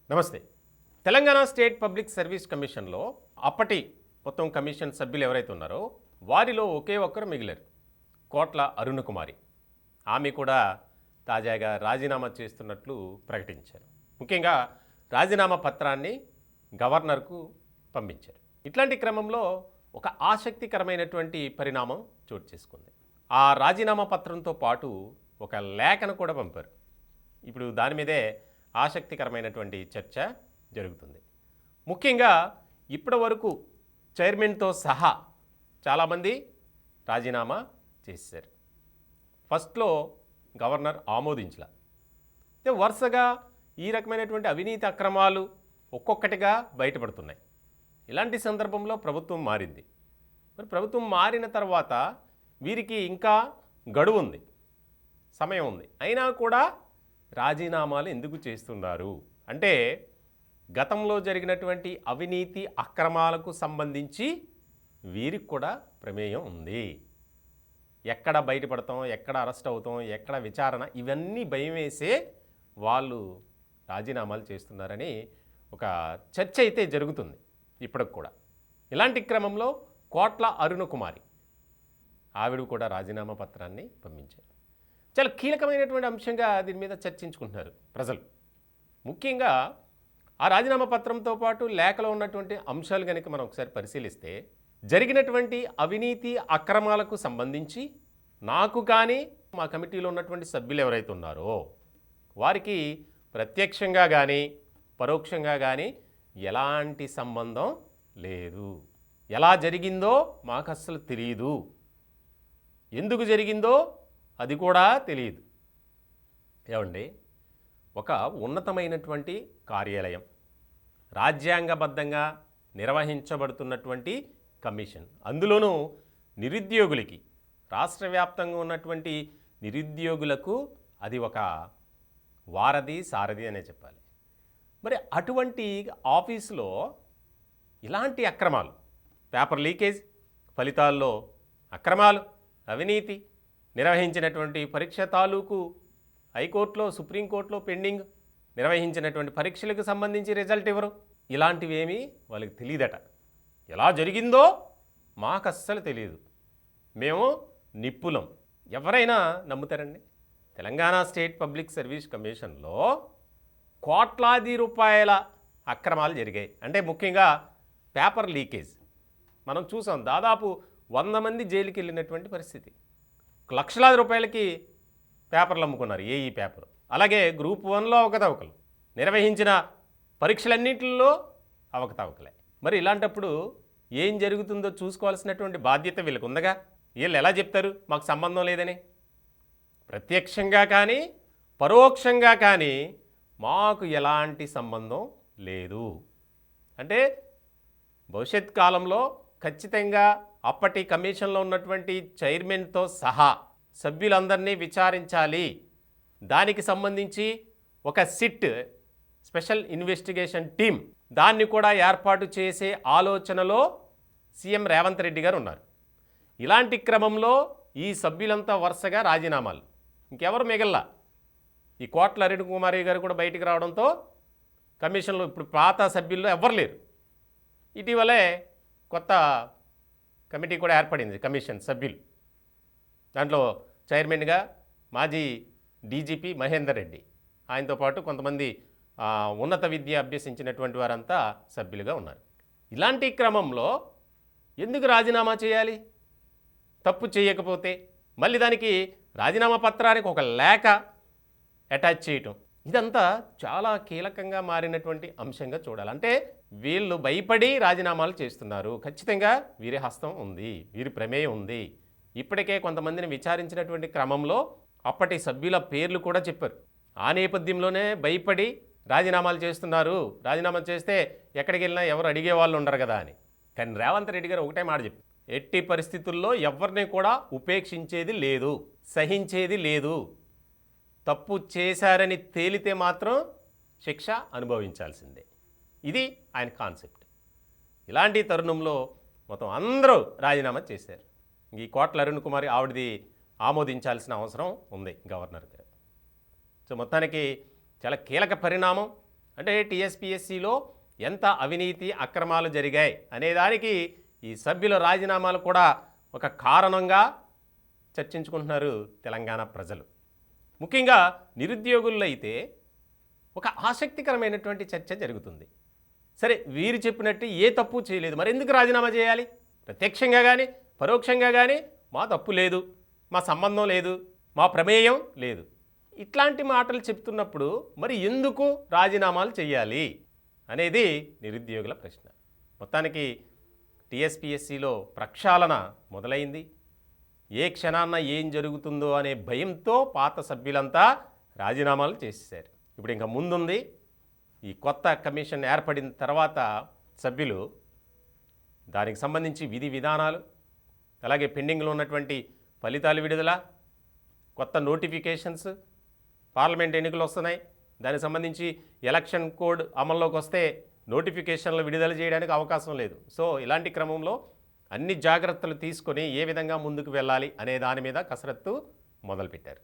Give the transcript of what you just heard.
నమస్తే. Telangana state public service కమిషన్లో అప్పటి మొత్తం కమిషన్ సభ్యులు ఎవరైతే ఉన్నారో వారిలో ఒకే ఒక్కరు మిగిలారు, కోట్ల అరుణ కుమారి. ఆమె కూడా తాజాగా రాజీనామా చేస్తున్నట్లు ప్రకటించారు. ముఖ్యంగా రాజీనామా పత్రాన్ని గవర్నర్కు పంపించారు. ఇట్లాంటి క్రమంలో ఒక ఆసక్తికరమైనటువంటి పరిణామం చోటు చేసుకుంది. ఆ రాజీనామా పత్రంతో పాటు ఒక లేఖను కూడా పంపారు. ఇప్పుడు దాని మీదే ఆసక్తికరమైనటువంటి చర్చ జరుగుతుంది. ముఖ్యంగా ఇప్పటి వరకు చైర్మన్తో సహా చాలామంది రాజీనామా చేశారు. ఫస్ట్లో గవర్నర్ ఆమోదించలా. వరుసగా ఈ రకమైనటువంటి అవినీతి అక్రమాలు ఒక్కొక్కటిగా బయటపడుతున్నాయి. ఇలాంటి సందర్భంలో ప్రభుత్వం మారింది. మరి ప్రభుత్వం మారిన తర్వాత వీరికి ఇంకా గడువు ఉంది, సమయం ఉంది. అయినా కూడా రాజీనామాలు ఎందుకు చేస్తున్నారు అంటే గతంలో జరిగినటువంటి అవినీతి అక్రమాలకు సంబంధించి వీరికి కూడా ప్రమేయం ఉంది. ఎక్కడ బయటపడతాం, ఎక్కడ అరెస్ట్ అవుతాం, ఎక్కడ విచారణ, ఇవన్నీ భయం వేసే వాళ్ళు రాజీనామాలు చేస్తున్నారని ఒక చర్చ అయితే జరుగుతుంది ఇప్పటికి కూడా. ఇలాంటి క్రమంలో కోట్ల అరుణ కుమారి ఆవిడ కూడా రాజీనామా పత్రాన్ని పంపించారు. చాలా కీలకమైనటువంటి అంశంగా దీని మీద చర్చించుకుంటున్నారు ప్రజలు. ముఖ్యంగా ఆ రాజీనామా పత్రంతో పాటు లేఖలో ఉన్నటువంటి అంశాలు కనుక మనం ఒకసారి పరిశీలిస్తే, జరిగినటువంటి అవినీతి అక్రమాలకు సంబంధించి నాకు కానీ మా కమిటీలో ఉన్నటువంటి సభ్యులు ఎవరైతే ఉన్నారో వారికి ప్రత్యక్షంగా కానీ పరోక్షంగా కానీ ఎలాంటి సంబంధం లేదు. ఎలా జరిగిందో మాకు అస్సలు తెలియదు, ఎందుకు జరిగిందో అది కూడా తెలియదు. ఏమండి, ఒక ఉన్నతమైనటువంటి కార్యాలయం, రాజ్యాంగబద్ధంగా నిర్వహించబడుతున్నటువంటి కమిషన్, అందులోనూ నిరుద్యోగులకి, రాష్ట్ర వ్యాప్తంగా ఉన్నటువంటి నిరుద్యోగులకు అది ఒక వారధి సారథి అనే చెప్పాలి. మరి అటువంటి ఆఫీసులో ఇలాంటి అక్రమాలు, పేపర్ లీకేజ్, ఫలితాల్లో అక్రమాలు, అవినీతి, నిర్వహించినటువంటి పరీక్ష తాలూకు హైకోర్టులో సుప్రీంకోర్టులో పెండింగ్, నిర్వహించినటువంటి పరీక్షలకు సంబంధించి రిజల్ట్ ఇవ్వరు, ఇలాంటివేమీ వాళ్ళకి తెలియదట. ఎలా జరిగిందో మాకు అస్సలు తెలియదు, మేము నిప్పులం. ఎవరైనా నమ్ముతారండి? తెలంగాణ స్టేట్ పబ్లిక్ సర్వీస్ కమిషన్లో కోట్లాది రూపాయల అక్రమాలు జరిగాయి. అంటే ముఖ్యంగా పేపర్ లీకేజ్ మనం చూసాం. దాదాపు 100 మంది జైలుకి వెళ్ళినటువంటి పరిస్థితి. లక్షలాది రూపాయలకి పేపర్లు అమ్ముకున్నారు, ఏఈ పేపర్. అలాగే గ్రూప్ 1లో అవకతవకలు, నిర్వహించిన పరీక్షలన్నింటిలో అవకతవకలే. మరి ఇలాంటప్పుడు ఏం జరుగుతుందో చూసుకోవాల్సినటువంటి బాధ్యత వీళ్ళకు ఉందగా. వీళ్ళు ఎలా చెప్తారు మాకు సంబంధం లేదని? ప్రత్యక్షంగా కానీ పరోక్షంగా కానీ మాకు ఎలాంటి సంబంధం లేదు అంటే భవిష్యత్ కాలంలో ఖచ్చితంగా అప్పటి కమిషన్లో ఉన్నటువంటి చైర్మన్తో సహా సభ్యులందరినీ విచారించాలి. దానికి సంబంధించి ఒక సిట్, స్పెషల్ ఇన్వెస్టిగేషన్ టీం, దాన్ని కూడా ఏర్పాటు చేసే ఆలోచనలో సీఎం రేవంత్ రెడ్డి గారు ఉన్నారు. ఇలాంటి క్రమంలో ఈ సభ్యులంతా వరుసగా రాజీనామాలు, ఇంకెవరు మిగల్లా. ఈ కోట్ల అరుణ కుమారి గారు కూడా బయటికి రావడంతో కమిషన్లో ఇప్పుడు పాత సభ్యుల్లో ఎవ్వరు లేరు. ఇటీవలే కొత్త కమిటీ కూడా ఏర్పడింది, కమిషన్ సభ్యులు. దాంట్లో చైర్మన్గా మాజీ డీజీపీ మహేందర్ రెడ్డి, ఆయనతో పాటు కొంతమంది ఉన్నత విద్య అభ్యసించినటువంటి వారంతా సభ్యులుగా ఉన్నారు. ఇలాంటి క్రమంలో ఎందుకు రాజీనామా చేయాలి? తప్పు చేయకపోతే మళ్ళీ దానికి రాజీనామా పత్రానికి ఒక లేఖ అటాచ్ చేయటం, ఇదంతా చాలా కీలకంగా మారినటువంటి అంశంగా చూడాలి. అంటే వీళ్ళు భయపడి రాజీనామాలు చేస్తున్నారు. ఖచ్చితంగా వీరి హస్తం ఉంది, వీరి ప్రమేయం ఉంది. ఇప్పటికే కొంతమందిని విచారించినటువంటి క్రమంలో అప్పటి సభ్యుల పేర్లు కూడా చెప్పారు. ఆ నేపథ్యంలోనే భయపడి రాజీనామాలు చేస్తున్నారు, రాజీనామా చేస్తే ఎక్కడికి వెళ్ళినా ఎవరు అడిగే వాళ్ళు ఉండరు కదా అని. కానీ రేవంత్ రెడ్డి గారు ఒకటే మాట చెప్పారు, ఎట్టి పరిస్థితుల్లో ఎవరిని కూడా ఉపేక్షించేది లేదు, సహించేది లేదు. తప్పు చేశారని తేలితే మాత్రం శిక్ష అనుభవించాల్సిందే. ఇది ఆయన కాన్సెప్ట్. ఇలాంటి తరుణంలో మొత్తం అందరూ రాజీనామా చేశారు. ఈ కోట్ల అరుణ కుమారి ఆవిడది ఆమోదించాల్సిన అవసరం ఉంది గవర్నర్ గారు. సో మొత్తానికి చాలా కీలక పరిణామం. అంటే టీఎస్పీఎస్సీలో ఎంత అవినీతి అక్రమాలు జరిగాయి అనేదానికి ఈ సభ్యుల రాజీనామాలు కూడా ఒక కారణంగా చర్చించుకుంటున్నారు తెలంగాణ ప్రజలు. ముఖ్యంగా నిరుద్యోగుల్లో అయితే ఒక ఆసక్తికరమైనటువంటి చర్చ జరుగుతుంది. సరే, వీరు చెప్పినట్టు ఏ తప్పు చేయలేదు, మరి ఎందుకు రాజీనామా చేయాలి? ప్రత్యక్షంగా కానీ పరోక్షంగా కానీ మా తప్పు లేదు, మా సంబంధం లేదు, మా ప్రమేయం లేదు, ఇట్లాంటి మాటలు చెప్తున్నప్పుడు మరి ఎందుకు రాజీనామాలు చేయాలి అనేది నిరుద్యోగుల ప్రశ్న. మొత్తానికి టీఎస్పీఎస్సీలో ప్రక్షాళన మొదలైంది. ఏ క్షణాన్న ఏం జరుగుతుందో అనే భయంతో పాత సభ్యులంతా రాజీనామాలు చేసేశారు. ఇప్పుడు ఇంకా ముందుంది ఈ కొత్త కమిషన్ ఏర్పడిన తర్వాత సభ్యులు దానికి సంబంధించి విధి విధానాలు, అలాగే పెండింగ్లో ఉన్నటువంటి ఫలితాలు విడుదల, కొత్త నోటిఫికేషన్స్, పార్లమెంట్ ఎన్నికలు వస్తున్నాయి, దానికి సంబంధించి ఎలక్షన్ కోడ్ అమల్లోకి వస్తే నోటిఫికేషన్లు విడుదల చేయడానికి అవకాశం లేదు. సో ఇలాంటి క్రమంలో అన్ని జాగ్రత్తలు తీసుకొని ఏ విధంగా ముందుకు వెళ్ళాలి అనే దాని మీద కసరత్తు మొదలుపెట్టారు.